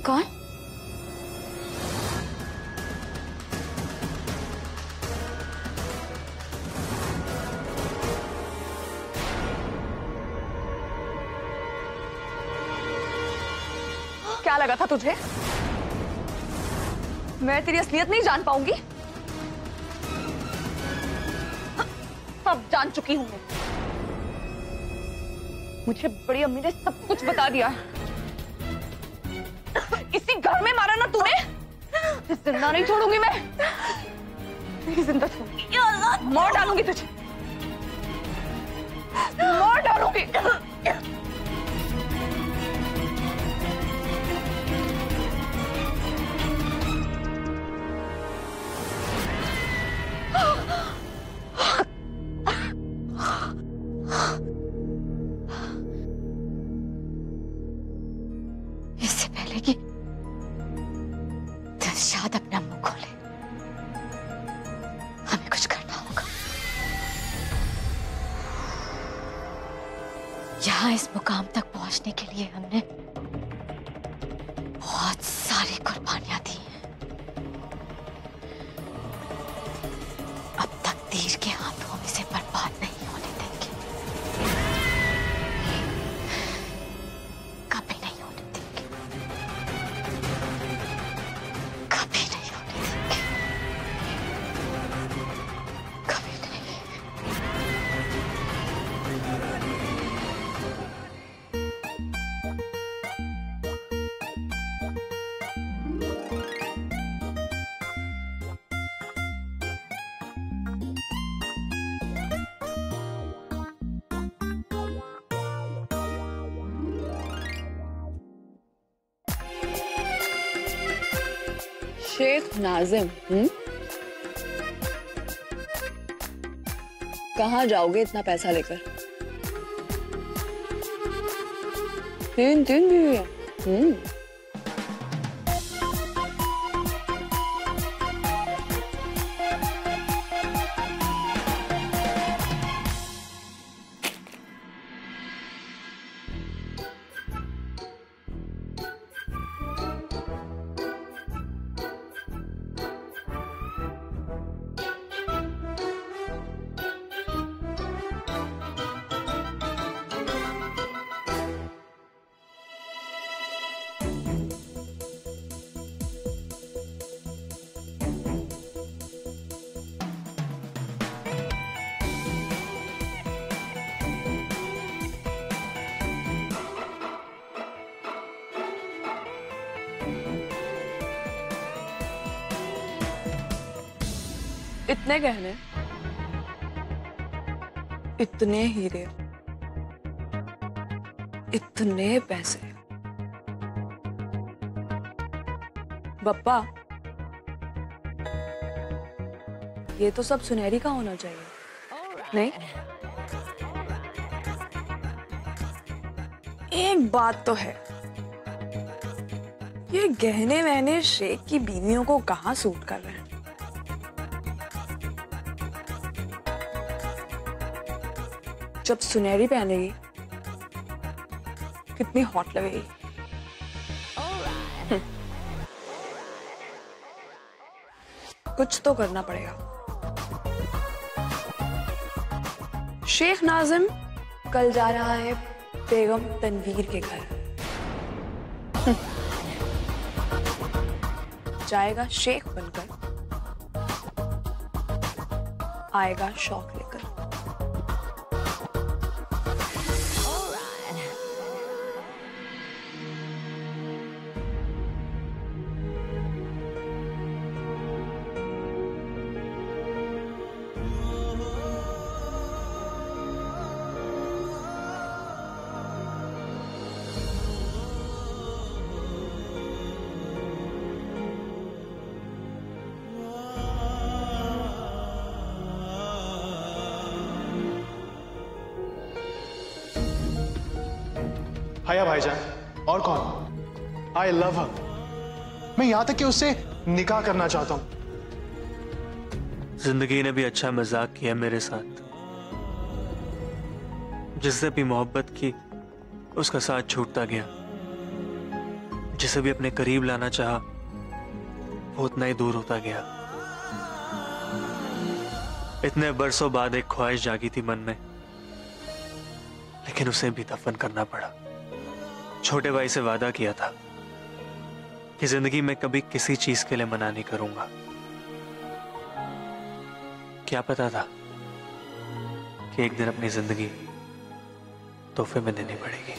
कौन? क्या लगा था तुझे? मैं तेरी असलियत नहीं जान पाऊंगी? अब जान चुकी हूं मैं। मुझे बड़ी अम्मी ने सब कुछ बता दिया है। इसी घर में मारा ना तूने? जिंदा नहीं छोड़ूंगी मैं। नहीं जिंदा छोड़ूंगी, मार डालूंगी तुझे, मार डालूंगी। इससे पहले कि दिलशाद अपना मुंह खोले, हमें कुछ करना होगा। यहाँ इस मुकाम तक पहुंचने के लिए हमने बहुत सारी कुर्बानियां दी हैं। अब तकदीर के हाथों हम इसे बर्बाद नहीं होने देंगे, कभी नहीं होने देंगे, कभी नहीं होने देंगे, कभी नहीं। शेख नाजिम, कहाँ जाओगे इतना पैसा लेकर? तीन बीवियां। इतने गहने, इतने हीरे, इतने पैसे। बप्पा, ये तो सब सुनहरी का होना चाहिए, नहीं? एक बात तो है, ये गहने वहने शेख की बीवियों को कहाँ सूट कर रहे हैं। जब सुनहरी पहनेगी कितनी हॉट लगेगी। कुछ तो करना पड़ेगा। शेख नाजिम कल जा रहा है बेगम तनवीर के घर। जाएगा शेख बनकर, आएगा शौक लेकर। हाया भाईजान, और कौन? आई लव हर। मैं यहां तक कि उससे निकाह करना चाहता हूं। जिंदगी ने भी अच्छा मजाक किया मेरे साथ। जिससे भी मोहब्बत की उसका साथ छूटता गया। जिसे भी अपने करीब लाना चाहा, वो उतना ही दूर होता गया। इतने बरसों बाद एक ख्वाहिश जागी थी मन में, लेकिन उसे भी दफन करना पड़ा। छोटे भाई से वादा किया था कि जिंदगी में कभी किसी चीज के लिए मना नहीं करूंगा। क्या पता था कि एक दिन अपनी जिंदगी तोहफे में देनी पड़ेगी।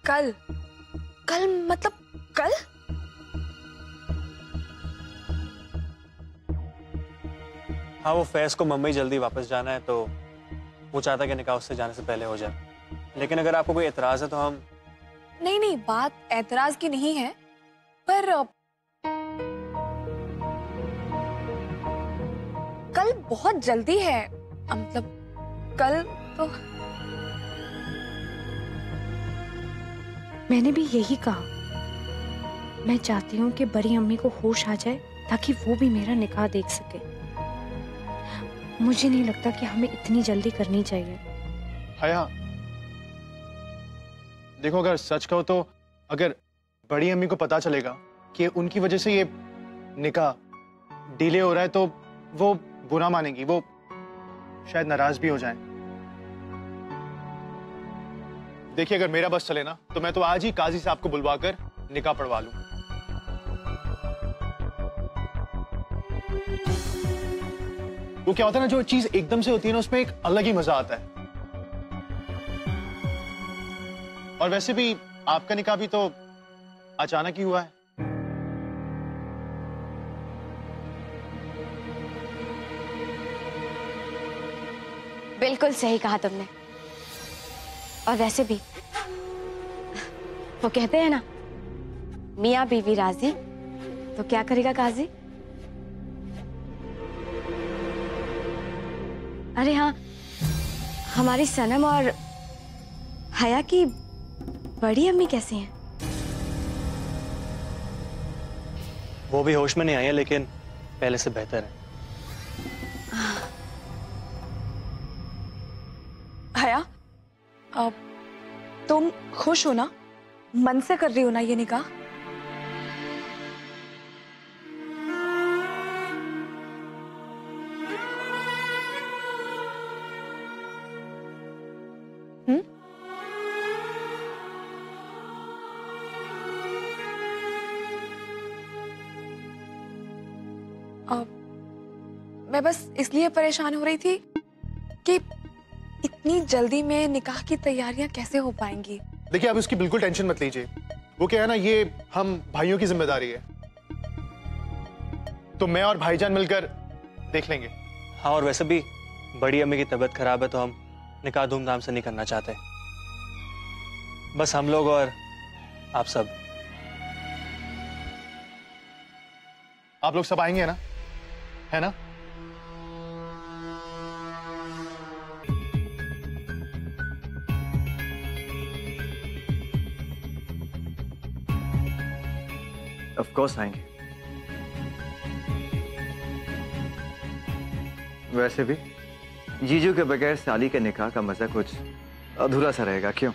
कल? कल मतलब कल? हाँ, वो फैज को मुंबई जल्दी वापस जाना है, तो वो चाहता कि निकाह उससे जाने से पहले हो जाए। लेकिन अगर आपको कोई एतराज है तो हम... नहीं नहीं, बात एतराज की नहीं है, पर कल बहुत जल्दी है। मतलब कल तो मैंने भी यही कहा। मैं चाहती हूँ कि बड़ी अम्मी को होश आ जाए ताकि वो भी मेरा निकाह देख सके। मुझे नहीं लगता कि हमें इतनी जल्दी करनी चाहिए। हया, देखो अगर सच कहो तो अगर बड़ी अम्मी को पता चलेगा कि उनकी वजह से ये निकाह डिले हो रहा है तो वो बुरा मानेंगी, वो शायद नाराज भी हो जाएं। देखिए अगर मेरा बस चले ना तो मैं तो आज ही काजी साहब को बुलवाकर निकाह पढ़वा लूं। वो क्या होता है ना, जो चीज एकदम से होती है ना उसमें एक अलग ही मजा आता है। और वैसे भी आपका निकाह भी तो अचानक ही हुआ है। बिल्कुल सही कहा तुमने। और वैसे भी वो कहते हैं ना, मियाँ बीवी राजी तो क्या करेगा काजी। अरे हाँ, हमारी सनम और हया की बड़ी अम्मी कैसी हैं? वो भी होश में नहीं आई है, लेकिन पहले से बेहतर है। हया, तुम खुश हो ना? मन से कर रही हो ना ये निकाह? मैं बस इसलिए परेशान हो रही थी कि इतनी जल्दी में निकाह की तैयारियां कैसे हो पाएंगी। देखिए आप उसकी बिल्कुल टेंशन मत लीजिए। वो क्या है ना, ये हम भाइयों की जिम्मेदारी है, तो मैं और भाईजान मिलकर देख लेंगे। हाँ, और वैसे भी बड़ी अम्मी की तबीयत खराब है तो हम निकाह धूमधाम से नहीं करना चाहते। बस हम लोग और आप सब। आप लोग सब आएंगे ना, है ना? ऑफ कोर्स आएंगे। वैसे भी जीजू के बगैर साली के निकाह का मजा कुछ अधूरा सा रहेगा, क्यों?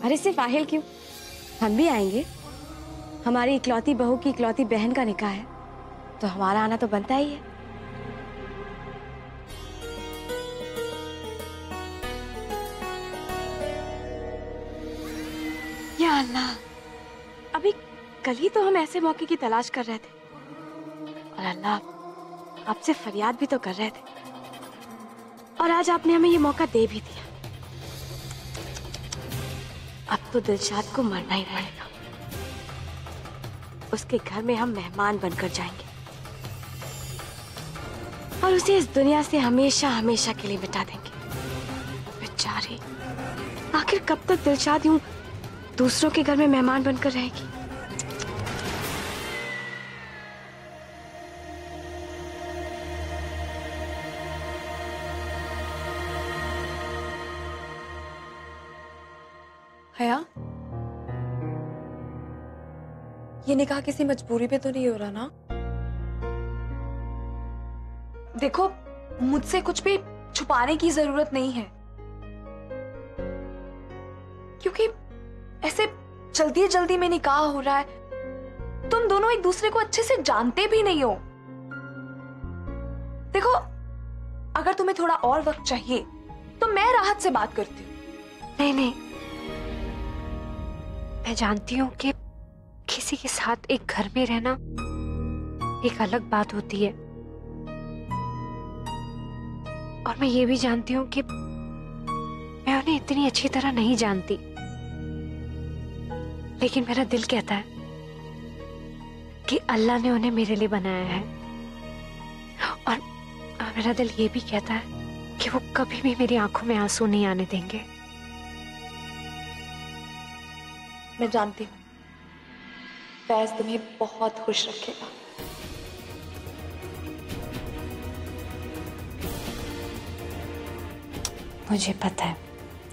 अरे सिर्फ आहिल क्यों, हम भी आएंगे। हमारी इकलौती बहू की इकलौती बहन का निकाह है, तो हमारा आना तो बनता ही है। या अल्लाह, अभी कल ही तो हम ऐसे मौके की तलाश कर रहे थे, और अल्लाह आपसे फरियाद भी तो कर रहे थे, और आज आपने हमें ये मौका दे भी दिया। अब तो दिलशाद को मरना ही पड़ेगा। उसके घर में हम मेहमान बनकर जाएंगे और उसे इस दुनिया से हमेशा हमेशा के लिए मिटा देंगे। बेचारी, आखिर कब तक दिलशाद यूं दूसरों के घर में मेहमान बनकर रहेगी? हया, ये निकाह किसी मजबूरी पे तो नहीं हो रहा ना? देखो, मुझसे कुछ भी छुपाने की जरूरत नहीं है, क्योंकि ऐसे जल्दी जल्दी में निकाह हो रहा है। तुम दोनों एक दूसरे को अच्छे से जानते भी नहीं हो। देखो, अगर तुम्हें थोड़ा और वक्त चाहिए तो मैं राहत से बात करती हूँ। नहीं नहीं, मैं जानती हूँ कि किसी के साथ एक घर में रहना एक अलग बात होती है, और मैं ये भी जानती हूँ कि मैं उन्हें इतनी अच्छी तरह नहीं जानती, लेकिन मेरा दिल कहता है कि अल्लाह ने उन्हें मेरे लिए बनाया है, और मेरा दिल ये भी कहता है कि वो कभी भी मेरी आंखों में आंसू नहीं आने देंगे। मैं जानती हूँ फैज तुम्हें बहुत खुश रखेगा। मुझे पता है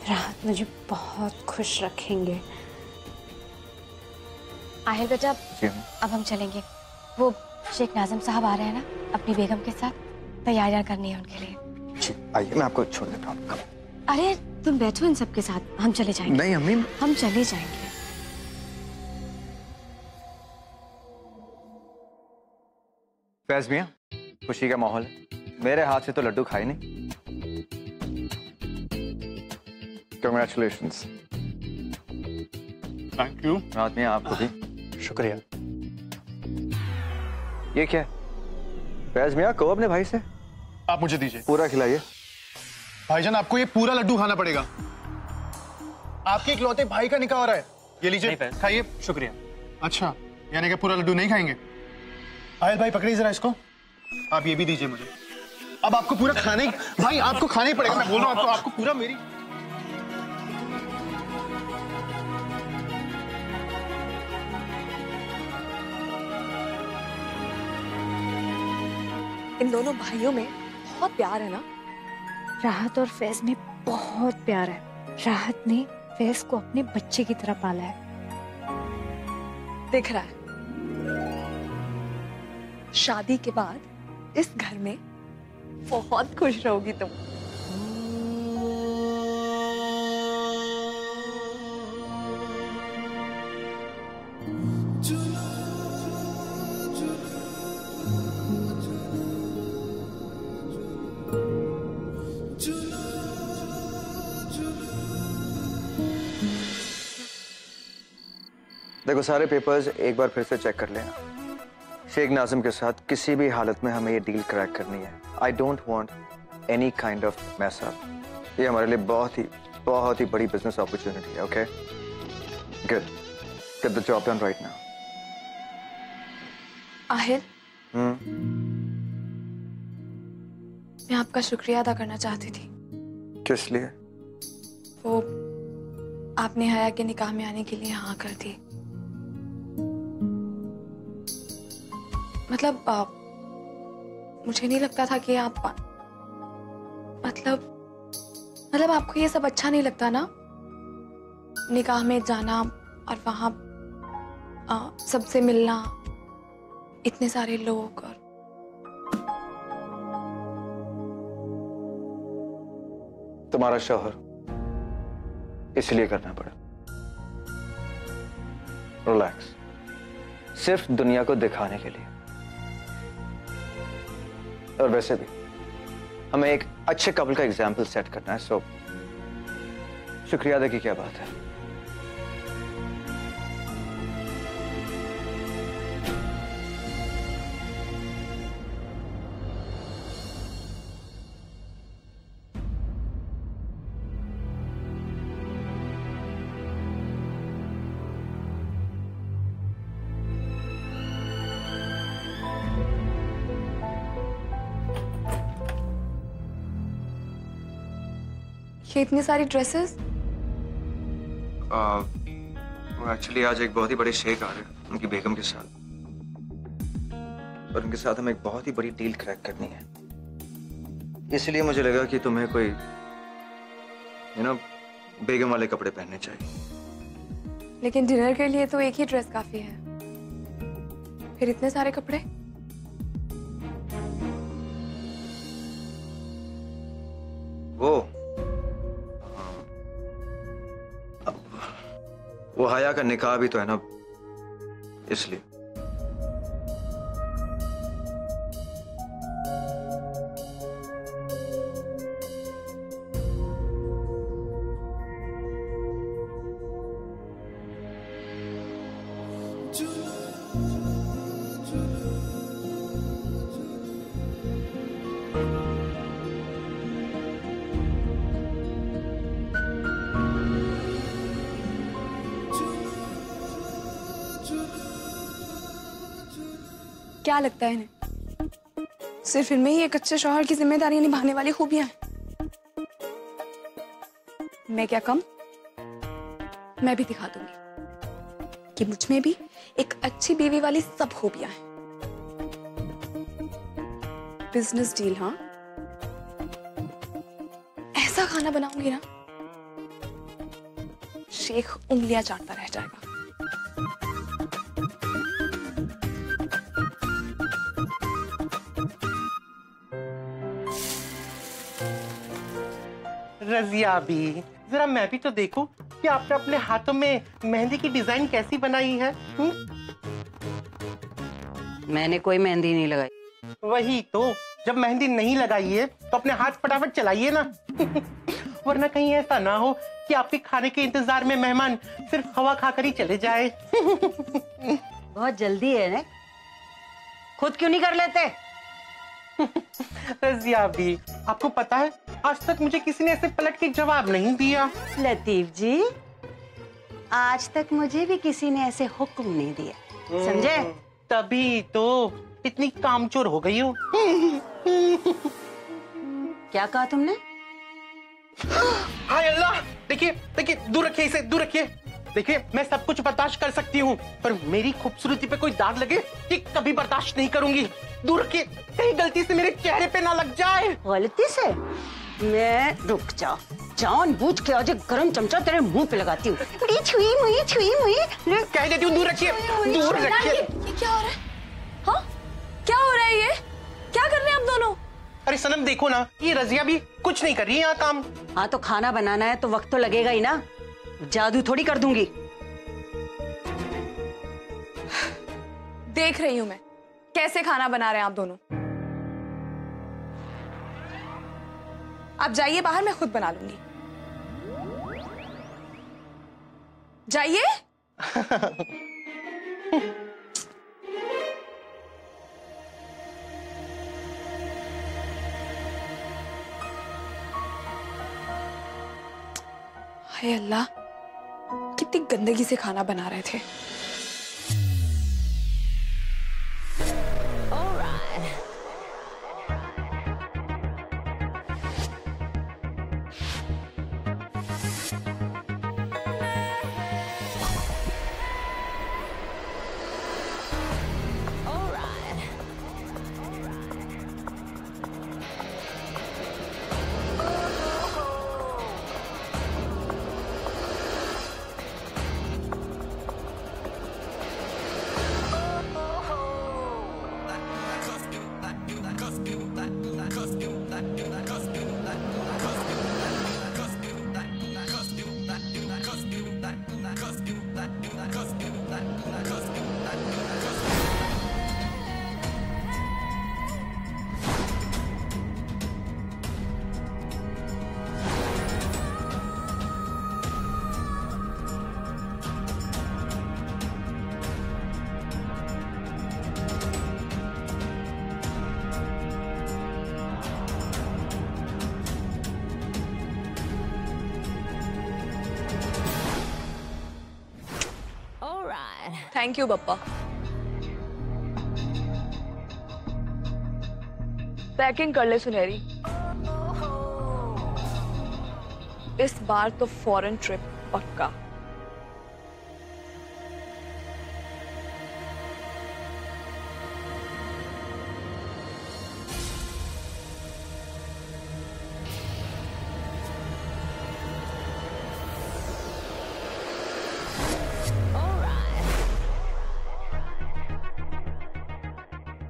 राहत मुझे बहुत खुश रखेंगे। आहिर बेटा, अब हम चलेंगे। वो शेख नाज़िम साहब आ रहे हैं ना, अपनी बेगम के साथ तैयारियां करनी है उनके लिए। जी आइए, मैं आपको छोड़ देता हूँ। अरे तुम बैठो इन सबके साथ, हम चले जाएंगे। नहीं अम्मी, हम चले जाएंगे। फैज मियां, खुशी का माहौल है। मेरे हाथ से तो लड्डू खाए नहीं। Congratulations। Thank you. राहत मियां, आपको भी शुक्रिया। ये क्या है? फैज मियां, कहो अपने भाई से। आप मुझे दीजिए। पूरा खिलाइए। भाईजान, आपको ये पूरा लड्डू खाना पड़ेगा। आपके इकलौते भाई का निकाह हो रहा है। ये लीजिए, खाइए। शुक्रिया। अच्छा, यानी कि पूरा लड्डू नहीं खाएंगे? आयल भाई, पकड़िए जरा इसको। आप ये भी दीजिए मुझे। अब आपको पूरा खाने, भाई आपको खाना ही पड़ेगा। मैं बोल रहा हूँ आपको पूरा मेरी। इन दोनों भाइयों में बहुत प्यार है ना? राहत और फैज में बहुत प्यार है। राहत ने फैज को अपने बच्चे की तरह पाला है। दिख रहा है। शादी के बाद इस घर में बहुत खुश रहोगी तुम। देखो, सारे पेपर्स एक बार फिर से चेक कर लेना। शेख नाज़िम के साथ किसी भी हालत में हमें ये डील क्रैक करनी है। I don't want any kind of mass up. ये हमारे लिए बहुत ही बड़ी बिजनेस अपॉर्चुनिटी है। Okay, good, get the job done right now. Ahir, मैं आपका शुक्रिया अदा करना चाहती थी। किस लिए? वो आपने हया के निकाह में आने के लिए हाँ कर दी। मतलब मुझे नहीं लगता था कि आप मतलब आपको ये सब अच्छा नहीं लगता ना, निकाह में जाना और वहां सबसे मिलना, इतने सारे लोग। और तुम्हारा शौहर इसलिए करना पड़ा। रिलैक्स, सिर्फ दुनिया को दिखाने के लिए। और वैसे भी हमें एक अच्छे कपल का एग्जाम्पल सेट करना है, सो शुक्रिया अदा की क्या बात है। ये इतनी सारी ड्रेसेस? एक्चुअली आज एक बहुत ही बड़े शेख आ रहे हैं उनकी बेगम के साथ, और उनके साथ हमें एक बहुत ही बड़ी डील क्रैक करनी है। इसलिए मुझे लगा कि तुम्हें कोई बेगम वाले कपड़े पहनने चाहिए। लेकिन डिनर के लिए तो एक ही ड्रेस काफी है। फिर इतने सारे कपड़े? वो हया का निकाह भी तो है ना, इसलिए। क्या लगता है इन्हें सिर्फ इनमें ही एक अच्छे शौहर की जिम्मेदारियां निभाने वाली खूबियां हैं? मैं क्या कम? मैं भी दिखा दूंगी कि मुझ में भी एक अच्छी बीवी वाली सब खूबियां हैं। बिजनेस डील, हाँ? ऐसा खाना बनाऊंगी ना, शेख उंगलियां चाटता रह जाएगा। रजिया भी, जरा मैं भी तो देखूं कि आपने अपने हाथों में मेहंदी की डिजाइन कैसी बनाई है। मैंने कोई मेहंदी नहीं लगाई। वही तो, जब मेहंदी नहीं लगाई है तो अपने हाथ फटाफट चलाइए ना। वरना कहीं ऐसा ना हो कि आपके खाने के इंतजार में मेहमान सिर्फ हवा खाकर ही चले जाए। बहुत जल्दी है ना, खुद क्यों नहीं कर लेते? रजिया भी, आपको पता है आज तक मुझे किसी ने ऐसे पलट के जवाब नहीं दिया। लतीफ जी, आज तक मुझे भी किसी ने ऐसे हुक्म नहीं दिया, समझे? तभी तो इतनी कामचोर हो गई हो। क्या कहा तुमने? हाय अल्लाह, देखिए देखिए, दूर रखिए इसे, दूर रखिए। देखिए मैं सब कुछ बर्दाश्त कर सकती हूँ, पर मेरी खूबसूरती पे कोई दाग लगे कि कभी बर्दाश्त नहीं करूंगी। दूर रखिए, कहीं गलती से मेरे चेहरे पे ना लग जाए। गलती से? मैं रुक जा, जानबूझ के आज गरम चमचा तेरे मुंह पे लगाती हूँ। कह देती हूँ दूर रखिए, दूर रखिए। ये क्या हो रहा है? हाँ, क्या हो रहा है ये? क्या कर रहे हैं आप दोनों? अरे सनम देखो ना, ये रजिया भी कुछ नहीं कर रही है यहाँ काम। हाँ तो खाना बनाना है तो वक्त तो लगेगा ही ना, जादू थोड़ी कर दूंगी। देख रही हूं मैं कैसे खाना बना रहे हैं आप दोनों। आप जाइए बाहर, मैं खुद बना लूंगी। जाइए। हाय अल्लाह, कितनी गंदगी से खाना बना रहे थे। Thank you papa. पैकिंग कर ले सुनहरी, इस बार तो फॉरेन ट्रिप पक्का।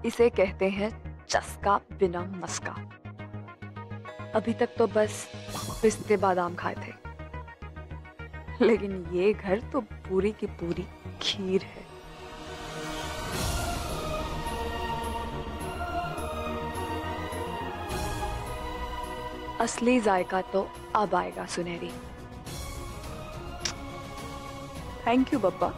इसे कहते हैं चस्का बिना मस्का। अभी तक तो बस पिस्ते बादाम खाए थे, लेकिन ये घर तो पूरी की पूरी खीर है। असली जायका तो अब आएगा सुनहरी। Thank you बब्बा।